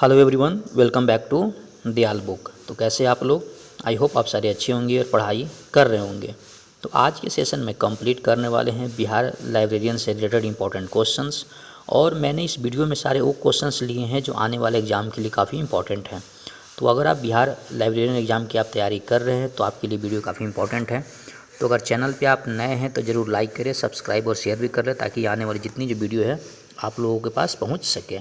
Hello everyone, welcome back to Dayal book. तो कैसे आप लोग? आई होप आप सारे अच्छे होंगे और पढ़ाई कर रहे होंगे। तो आज के सेशन में कंप्लीट करने वाले हैं बिहार लाइब्रेरियन से रिलेटेड इंपॉर्टेंट क्वेश्चंस। और मैंने इस वीडियो में सारे वो क्वेश्चंस लिए हैं जो आने वाले एग्ज़ाम के लिए काफ़ी इंपॉर्टेंट हैं। तो अगर आप बिहार लाइब्रेरियन एग्ज़ाम की आप तैयारी कर रहे हैं तो आपके लिए वीडियो काफ़ी इंपॉर्टेंट है। तो अगर चैनल पर आप नए हैं तो ज़रूर लाइक करें, सब्सक्राइब और शेयर भी कर लें ताकि आने वाली जितनी जो वीडियो है आप लोगों के पास पहुँच सके।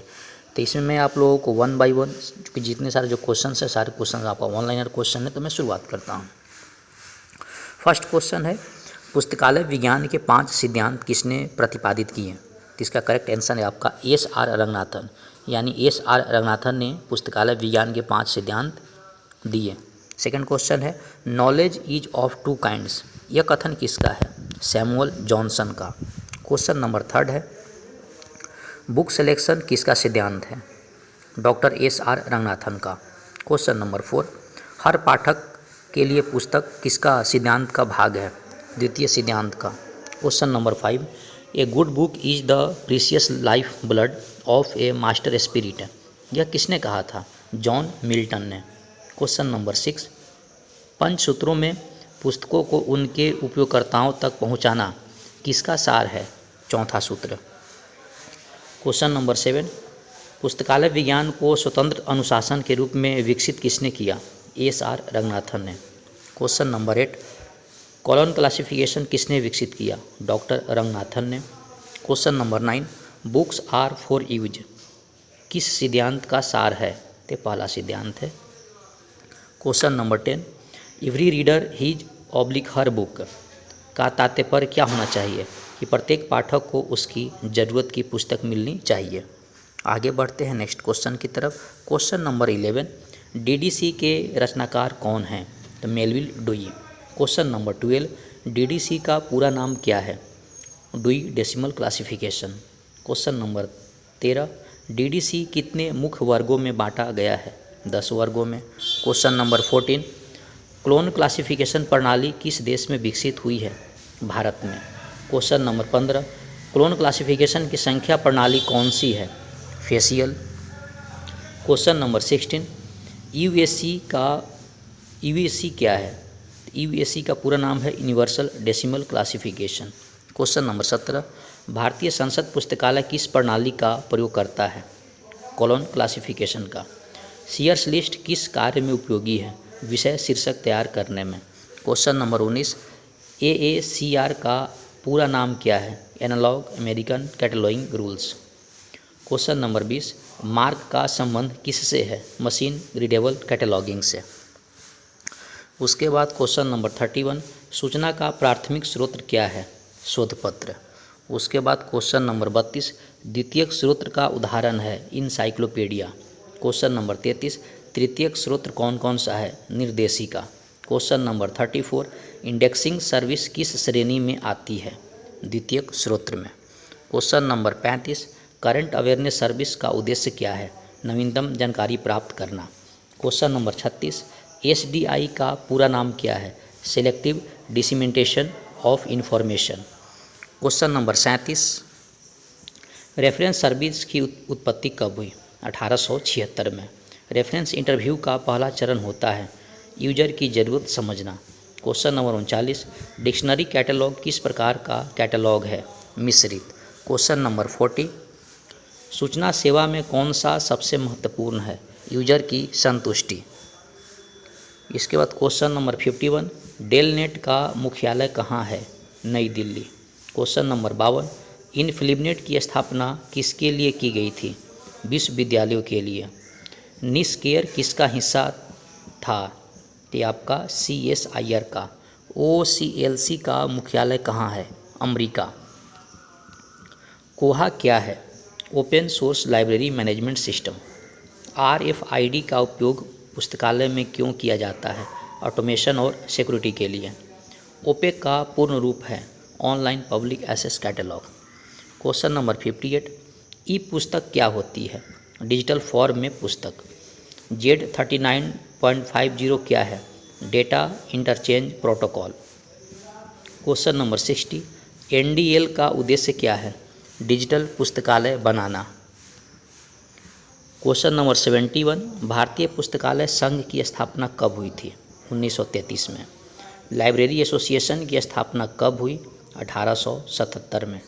तो इसमें मैं आप लोगों को वन बाय वन क्योंकि जितने सारे जो क्वेश्चन है सारे क्वेश्चन आपका ऑनलाइन क्वेश्चन है, तो मैं शुरुआत करता हूँ। फर्स्ट क्वेश्चन है, पुस्तकालय विज्ञान के 5 सिद्धांत किसने प्रतिपादित किए? तो इसका करेक्ट आंसर है आपका एस.आर. रंगनाथन। यानी एस.आर. रंगनाथन ने पुस्तकालय विज्ञान के 5 सिद्धांत दिए। सेकंड क्वेश्चन है, knowledge is of two kinds, यह कथन किसका है? सैमुअल जॉनसन का। क्वेश्चन नंबर थर्ड है, बुक सिलेक्शन किसका सिद्धांत है? Doctor SR. रंगनाथन का। क्वेश्चन नंबर 4, हर पाठक के लिए पुस्तक किसका सिद्धांत का भाग है? द्वितीय सिद्धांत का। Question number 5, a good book is the precious life blood of A master spirit, यह किसने कहा था? जॉन मिल्टन ने। क्वेश्चन नंबर 6, पंचसूत्रों में पुस्तकों को उनके उपयोगकर्ताओं तक पहुंचाना किसका सार है? चौथा सूत्र। क्वेश्चन नंबर 7, पुस्तकालय विज्ञान को स्वतंत्र अनुशासन के रूप में विकसित किसने किया? एस.आर. रंगनाथन ने। क्वेश्चन नंबर 8, कॉलम क्लासिफिकेशन किसने विकसित किया? डॉक्टर रंगनाथन ने। Question number 9, books are for use किस सिद्धांत का सार है? तो पहला सिद्धांत है। Question number 10, every reader his oblique her book का तात्पर्य क्या होना चाहिए? कि प्रत्येक पाठक को उसकी ज़रूरत की पुस्तक मिलनी चाहिए। आगे बढ़ते हैं नेक्स्ट क्वेश्चन की तरफ। क्वेश्चन नंबर 11, डीडीसी के रचनाकार कौन हैं? तो Melville dewy. Question number 12, DDC का पूरा नाम क्या है? Dewy decimal classification. Question number 13, DDC कितने मुख्य वर्गों में बांटा गया है? 10 वर्गों में। क्वेश्चन नंबर 14, क्लोन क्लासिफिकेशन प्रणाली किस देश में विकसित हुई है? भारत में। क्वेश्चन नंबर 15, क्लोन क्लासिफिकेशन की संख्या प्रणाली कौन सी है? फेशियल। क्वेश्चन नंबर 16, यूएसी क्या है? यूएसी का पूरा नाम है universal decimal classification. Question number 17, भारतीय संसद पुस्तकालय किस प्रणाली का प्रयोग करता है? कॉलम क्लासिफिकेशन का। सीयर्स लिस्ट किस कार्य में उपयोगी है? विषय शीर्षक तैयार करने में। क्वेश्चन नंबर 19, एएसीआर का पूरा नाम क्या है? Analog American cataloguing rules. Question number 20, mark का संबंध किससे है? मशीन रीडेबल कैटलॉगिंग से। उसके बाद क्वेश्चन नंबर 31, सूचना का प्राथमिक स्रोत क्या है? शोधपत्र। उसके बाद क्वेश्चन नंबर 32, द्वितीयक स्रोत का उदाहरण है इनसाइक्लोपीडिया। क्वेश्चन नंबर 33, तृतीयक स्रोत कौन कौन सा है? निर्देशिका। क्वेश्चन नंबर 34, इंडेक्सिंग सर्विस किस श्रेणी में आती है? द्वितीयक स्रोत में। Question number 35, current awareness service का उद्देश्य क्या है? नवीनतम जानकारी प्राप्त करना। क्वेश्चन नंबर 36, एसडीआई का पूरा नाम क्या है? Selective dissemination of information. Question number 37, reference service की उत्पत्ति कब हुई? 1876 में। रेफरेंस इंटरव्यू का पहला चरण होता है यूजर की ज़रूरत समझना। क्वेश्चन नंबर 39, डिक्शनरी कैटलॉग किस प्रकार का कैटलॉग है? मिश्रित। क्वेश्चन नंबर 40, सूचना सेवा में कौन सा सबसे महत्वपूर्ण है? यूजर की संतुष्टि। इसके बाद क्वेश्चन नंबर 51, डेल नेट का मुख्यालय कहाँ है? नई दिल्ली। क्वेश्चन नंबर 52, इनफिलिपनेट की स्थापना किसके लिए की गई थी? विश्वविद्यालयों के लिए। निस्केयर किसका हिस्सा था? ये आपका CSIR का। OCLC का मुख्यालय कहाँ है? अमेरिका। कोहा क्या है? Open source library management system. RFID का उपयोग पुस्तकालय में क्यों किया जाता है? ऑटोमेशन और सिक्योरिटी के लिए। ओपेक का पूर्ण रूप है online public access catalogue. Question number 58, e पुस्तक क्या होती है? डिजिटल फॉर्म में पुस्तक। Z39.50 क्या है? Data interchange protocol. Question number 60, NDL का उद्देश्य क्या है? डिजिटल पुस्तकालय बनाना। क्वेश्चन नंबर 71, भारतीय पुस्तकालय संघ की स्थापना कब हुई थी? 1933 में। लाइब्रेरी एसोसिएशन की स्थापना कब हुई? 1877 में।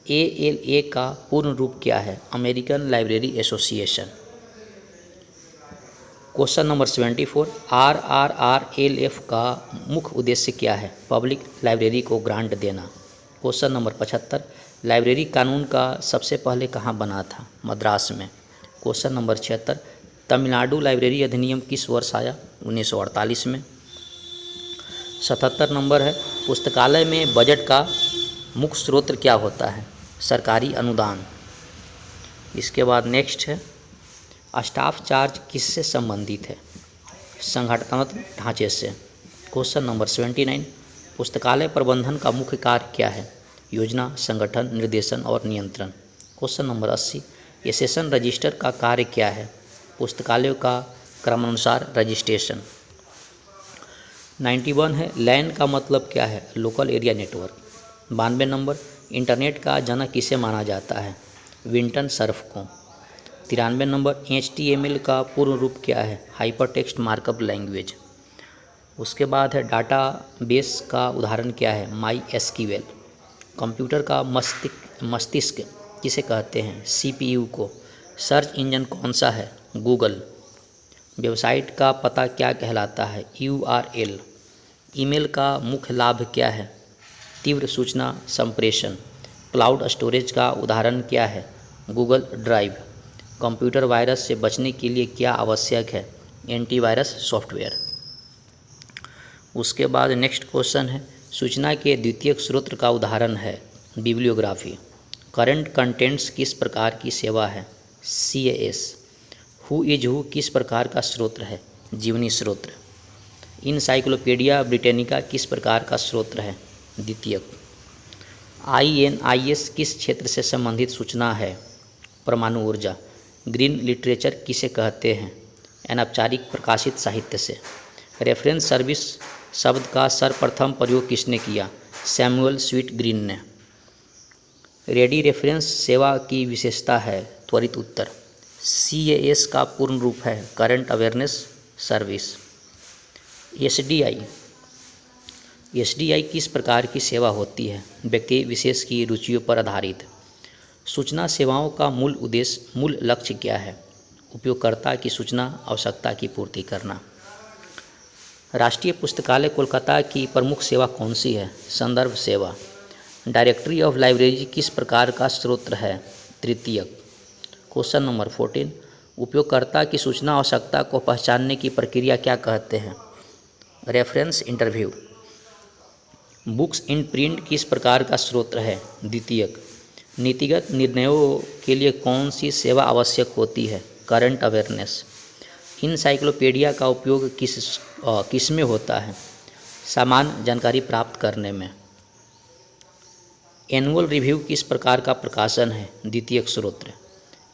ALA का पूर्ण रूप क्या है? American library association. Question number 74, RRRLF का मुख्य उद्देश्य क्या है? पब्लिक लाइब्रेरी को ग्रांट देना। क्वेश्चन नंबर 75, लाइब्रेरी कानून का सबसे पहले कहाँ बना था? मद्रास में। क्वेश्चन नंबर 76, तमिलनाडु लाइब्रेरी अधिनियम किस वर्ष आया? 1948 में। 77 नंबर है, पुस्तकालय में बजट का मुख्य स्रोत क्या होता है? सरकारी अनुदान। इसके बाद नेक्स्ट है, स्टाफ चार्ज किससे संबंधित है? संगठनात्मक ढांचे से। क्वेश्चन नंबर 79, पुस्तकालय प्रबंधन का मुख्य कार्य क्या है? योजना, संगठन, निर्देशन और नियंत्रण। क्वेश्चन नंबर 80, एसेशन रजिस्टर का कार्य क्या है? पुस्तकालयों का क्रमानुसार रजिस्ट्रेशन। 91 है, लैन का मतलब क्या है? Local area network. 92 number, internet का जनक किसे माना जाता है? विंटन सर्फ को। 93 नंबर, HTML का पूर्ण रूप क्या है? Hyper text markup language. उसके बाद है, डाटा बेस का उदाहरण क्या है? MySQL। कंप्यूटर का मस्तिष्क किसे कहते हैं? CPU को। सर्च इंजन कौन सा है? गूगल। वेबसाइट का पता क्या कहलाता है? URL। ईमेल का मुख्य लाभ क्या है? तीव्र सूचना संप्रेषण। क्लाउड स्टोरेज का उदाहरण क्या है? Google drive. कंप्यूटर वायरस से बचने के लिए क्या आवश्यक है? Antivirus software. उसके बाद नेक्स्ट क्वेश्चन है, सूचना के द्वितीयक स्रोत का उदाहरण है? बिब्लियोग्राफी। करंट कंटेंट्स किस प्रकार की सेवा है? CAS। हु इज हु किस प्रकार का स्रोत है? जीवनी स्रोत। इनसाइक्लोपीडिया ब्रिटेनिका किस प्रकार का स्रोत है? द्वितीयक। INIS किस क्षेत्र से संबंधित सूचना है? परमाणु ऊर्जा। ग्रीन लिटरेचर किसे कहते हैं? अनौपचारिक प्रकाशित साहित्य से। रेफरेंस सर्विस शब्द का सर्वप्रथम प्रयोग किसने किया? सैमुअल स्वीट ग्रीन ने। रेडी रेफरेंस सेवा की विशेषता है? त्वरित उत्तर। CAS का पूर्ण रूप है? Current awareness service. SDI किस प्रकार की सेवा होती है? व्यक्ति विशेष की रुचियों पर आधारित। सूचना सेवाओं का मूल लक्ष्य क्या है? उपयोगकर्ता की सूचना आवश्यकता की पूर्ति करना। राष्ट्रीय पुस्तकालय कोलकाता की प्रमुख सेवा कौन सी है? संदर्भ सेवा। डायरेक्टरी ऑफ लाइब्रेरी किस प्रकार का स्रोत है? तृतीयक। क्वेश्चन नंबर 14, उपयोगकर्ता की सूचना आवश्यकता को पहचानने की प्रक्रिया क्या कहते हैं? Reference interview. Books in print किस प्रकार का स्रोत है? द्वितीयक। नीतिगत निर्णयों के लिए कौन सी सेवा आवश्यक होती है? Current awareness. इनसाइक्लोपीडिया का उपयोग किस में होता है? सामान्य जानकारी प्राप्त करने में। एनुअल रिव्यू किस प्रकार का प्रकाशन है? द्वितीयक स्रोत।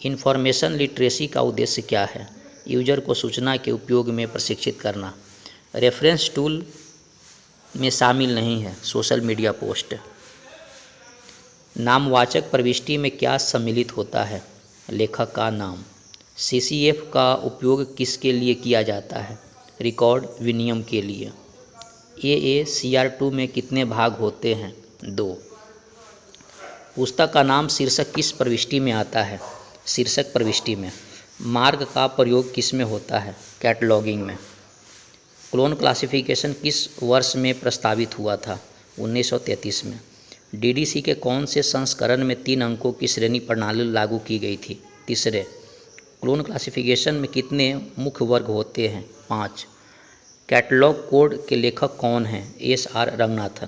इंफॉर्मेशन लिटरेसी का उद्देश्य क्या है? यूजर को सूचना के उपयोग में प्रशिक्षित करना। रेफरेंस टूल में शामिल नहीं है? Social media post. नामवाचक प्रविष्टि में क्या सम्मिलित होता है? लेखक का नाम। CCF का उपयोग किसके लिए किया जाता है? रिकॉर्ड विनिमय के लिए। AACR2 में कितने भाग होते हैं? 2। पुस्तक का नाम शीर्षक किस प्रविष्टि में आता है? शीर्षक प्रविष्टि में। मार्क का प्रयोग किस में होता है? कैटलॉगिंग में। क्लोन क्लासिफिकेशन किस वर्ष में प्रस्तावित हुआ था? 1933 में। DDC के कौन से संस्करण में 3 अंकों की श्रेणी प्रणाली लागू की गई थी? तीसरे। क्लोन क्लासिफिकेशन में कितने मुख्य वर्ग होते हैं? 5। कैटलॉग कोड के लेखक कौन हैं? SR रंगनाथन।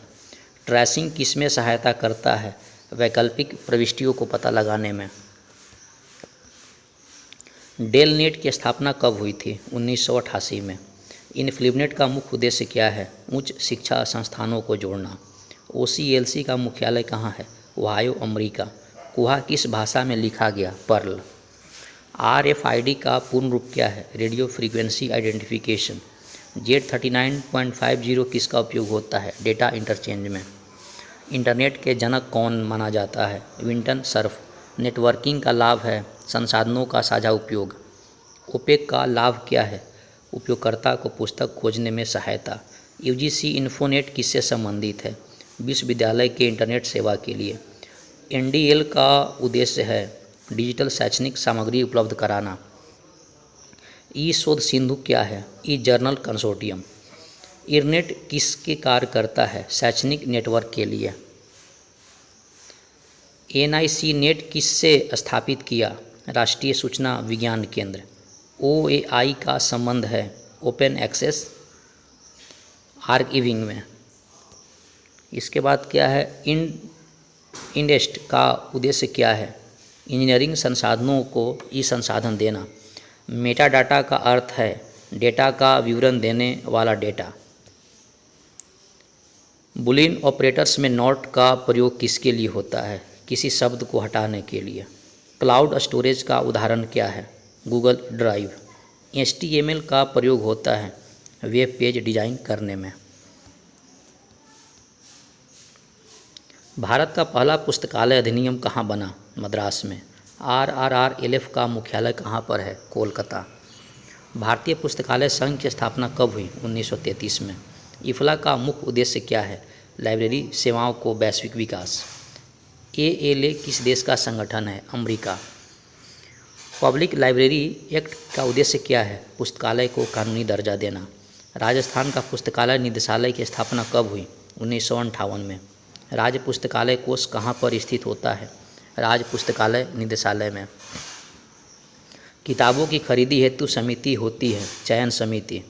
ट्रेसिंग किस में सहायता करता है? वैकल्पिक प्रविष्टियों को पता लगाने में। डेल नेट की स्थापना कब हुई थी? 1988 में। इनफ्लिबनेट का मुख्य उद्देश्य क्या है? उच्च शिक्षा संस्थानों को जोड़ना। OCLC का मुख्यालय कहाँ है? Ohio, America. कुहा किस भाषा में लिखा गया? पर्ल। RFID का पूर्ण रूप क्या है? Radio frequency identification. Z39.50 किसका उपयोग होता है? डेटा इंटरचेंज में। इंटरनेट के जनक कौन माना जाता है? Vinton Cerf. नेटवर्किंग का लाभ है? संसाधनों का साझा उपयोग। ओपेक का लाभ क्या है? उपयोगकर्ता को पुस्तक खोजने में सहायता। यूजीसी इन्फोनेट किससे संबंधित है? विश्वविद्यालय के इंटरनेट सेवा के लिए। एनडीएल का उद्देश्य है डिजिटल शैक्षणिक सामग्री उपलब्ध कराना। ई शोध सिंधु क्या है? ई जर्नल कंसोर्टियम। इरनेट किसके कार्य करता है? शैक्षणिक नेटवर्क के लिए। एनआईसी नेट किससे स्थापित किया? राष्ट्रीय सूचना विज्ञान केंद्र। ओएआई का संबंध है ओपन एक्सेस आर्काइविंग में। इसके बाद क्या है? इंडेस्ट का उद्देश्य क्या है? इंजीनियरिंग संसाधनों को ई संसाधन देना। मेटा डाटा का अर्थ है डेटा का विवरण देने वाला डेटा। बुलियन ऑपरेटर्स में नॉट का प्रयोग किसके लिए होता है? किसी शब्द को हटाने के लिए। क्लाउड स्टोरेज का उदाहरण क्या है? Google drive. HTML का प्रयोग होता है वेब पेज डिजाइन करने में। भारत का पहला पुस्तकालय अधिनियम कहाँ बना? मद्रास में। RRRLF का मुख्यालय कहाँ पर है? कोलकाता। भारतीय पुस्तकालय संघ की स्थापना कब हुई? 1933 में। इफ्ला का मुख्य उद्देश्य क्या है? लाइब्रेरी सेवाओं को वैश्विक विकास। ALA किस देश का संगठन है? अमेरिका। पब्लिक लाइब्रेरी एक्ट का उद्देश्य क्या है? पुस्तकालय को कानूनी दर्जा देना। राजस्थान का पुस्तकालय निदेशालय की स्थापना कब हुई? 1958 में। राज्य पुस्तकालय कोष कहाँ पर स्थित होता है? राज्य पुस्तकालय निदेशालय में। किताबों की खरीदी हेतु समिति होती है, चयन समिति।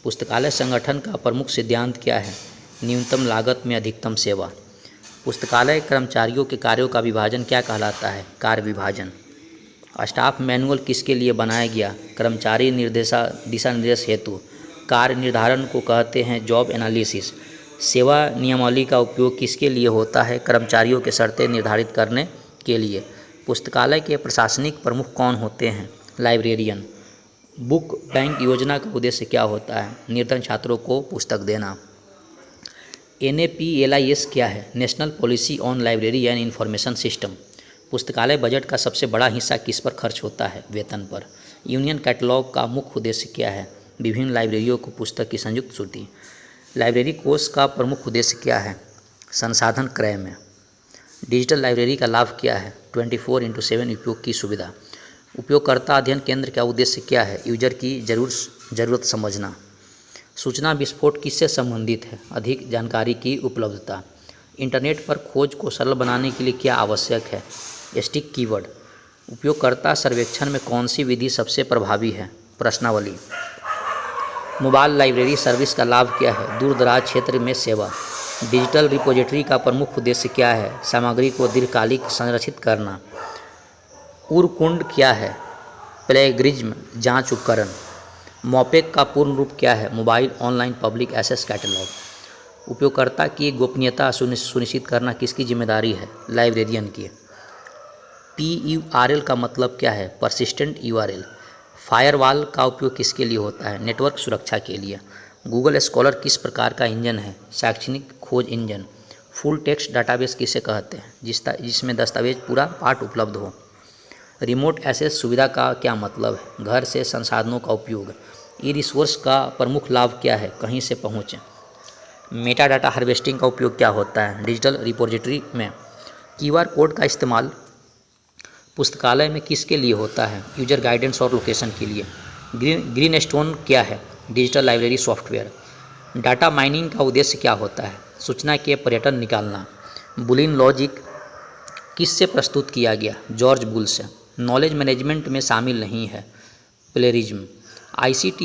पुस्तकालय संगठन का प्रमुख सिद्धांत क्या है? न्यूनतम लागत में अधिकतम सेवा। पुस्तकालय कर्मचारियों के कार्यों का विभाजन क्या कहलाता है? कार्य विभाजन। स्टाफ मैनुअल किसके लिए बनाया गया? कर्मचारी दिशा निर्देश हेतु। कार्य निर्धारण को कहते हैं जॉब एनालिसिस। सेवा नियमावली का उपयोग किसके लिए होता है? कर्मचारियों के शर्तें निर्धारित करने के लिए। पुस्तकालय के प्रशासनिक प्रमुख कौन होते हैं? लाइब्रेरियन। बुक बैंक योजना का उद्देश्य क्या होता है? निर्धन छात्रों को पुस्तक देना। NAPLIS क्या है? National policy on library and information system. पुस्तकालय बजट का सबसे बड़ा हिस्सा किस पर खर्च होता है? वेतन पर। यूनियन कैटलॉग का मुख्य उद्देश्य क्या है? विभिन्न लाइब्रेरियों को पुस्तक की संयुक्त सूची। लाइब्रेरी कोष का प्रमुख उद्देश्य क्या है? संसाधन क्रय में। डिजिटल लाइब्रेरी का लाभ क्या है? 24/7 उपयोग की सुविधा। उपयोगकर्ता अध्ययन केंद्र का उद्देश्य क्या है? यूजर की जरूरत समझना। सूचना विस्फोट किससे संबंधित है? अधिक जानकारी की उपलब्धता। इंटरनेट पर खोज को सरल बनाने के लिए क्या आवश्यक है? Stick keyword. उपयोगकर्ता सर्वेक्षण में कौन सी विधि सबसे प्रभावी है? प्रश्नावली। मोबाइल लाइब्रेरी सर्विस का लाभ क्या है? दूर दराज क्षेत्र में सेवा। डिजिटल रिपोजिटरी का प्रमुख उद्देश्य क्या है? सामग्री को दीर्घकालिक संरक्षित करना। उरकुंड क्या है? प्लेगरिज्म जांच उपकरण। मोपेक का पूर्ण रूप क्या है? Mobile online public access catalogue. उपयोगकर्ता की गोपनीयता सुनिश्चित करना किसकी जिम्मेदारी है? लाइब्रेरियन की। PURL का मतलब क्या है? Persistent URL। फायरवॉल का उपयोग किसके लिए होता है? नेटवर्क सुरक्षा के लिए। गूगल स्कॉलर किस प्रकार का इंजन है? शैक्षणिक खोज इंजन। फुल टेक्स्ट डाटाबेस किसे कहते हैं? जिसमें दस्तावेज पूरा पाठ उपलब्ध हो। रिमोट एक्सेस सुविधा का क्या मतलब है? घर से संसाधनों का उपयोग। ई रिसोर्स का प्रमुख लाभ क्या है? कहीं से पहुँचें। मेटा डाटा हार्वेस्टिंग का उपयोग क्या होता है? डिजिटल रिपोजिटरी में। QR कोड का इस्तेमाल पुस्तकालय में किसके लिए होता है? यूजर गाइडेंस और लोकेशन के लिए। ग्रीन स्टोन क्या है? Digital library software. Data mining का उद्देश्य क्या होता है? सूचना के पर्यटन निकालना। बुलियन लॉजिक किससे प्रस्तुत किया गया? जॉर्ज बुल से। नॉलेज मैनेजमेंट में शामिल नहीं है। प्लेरिज्म। ICT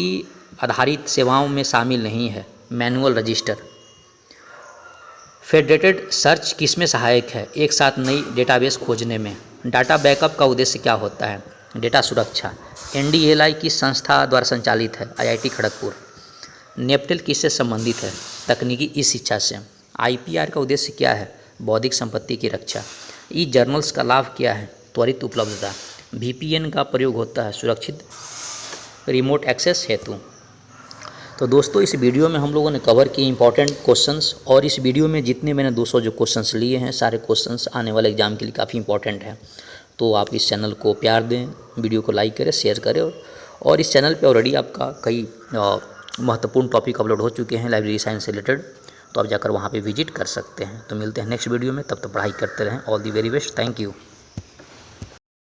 आधारित सेवाओं में शामिल नहीं है। Manual register. फेडरेटेड सर्च किसमें सहायक है? एक साथ नई डेटाबेस खोजने में। डाटा बैकअप का उद्देश्य क्या होता है? डेटा सुरक्षा। NDLI किस संस्था द्वारा संचालित है? IIT खड़गपुर। नेपटेल किससे संबंधित है? तकनीकी ई शिक्षा से। IPR का उद्देश्य क्या है? बौद्धिक संपत्ति की रक्षा। ई जर्नल्स का लाभ क्या है? त्वरित उपलब्धता। VPN का प्रयोग होता है सुरक्षित रिमोट एक्सेस हेतु। तो दोस्तों इस वीडियो में हम लोगों ने कवर किए इंपॉर्टेंट क्वेश्चंस, और इस वीडियो में जितने मैंने 200 जो क्वेश्चंस लिए हैं सारे क्वेश्चंस आने वाले एग्जाम के लिए काफ़ी इंपॉर्टेंट हैं। तो आप इस चैनल को प्यार दें, वीडियो को लाइक करें, शेयर करें। और इस चैनल पे ऑलरेडी आपका कई महत्वपूर्ण टॉपिक अपलोड हो चुके हैं लाइब्रेरी साइंस से रिलेटेड, तो आप जाकर वहाँ पे विजिट कर सकते हैं। तो मिलते हैं नेक्स्ट वीडियो में, तब तक पढ़ाई करते रहें। All the very best, thank you.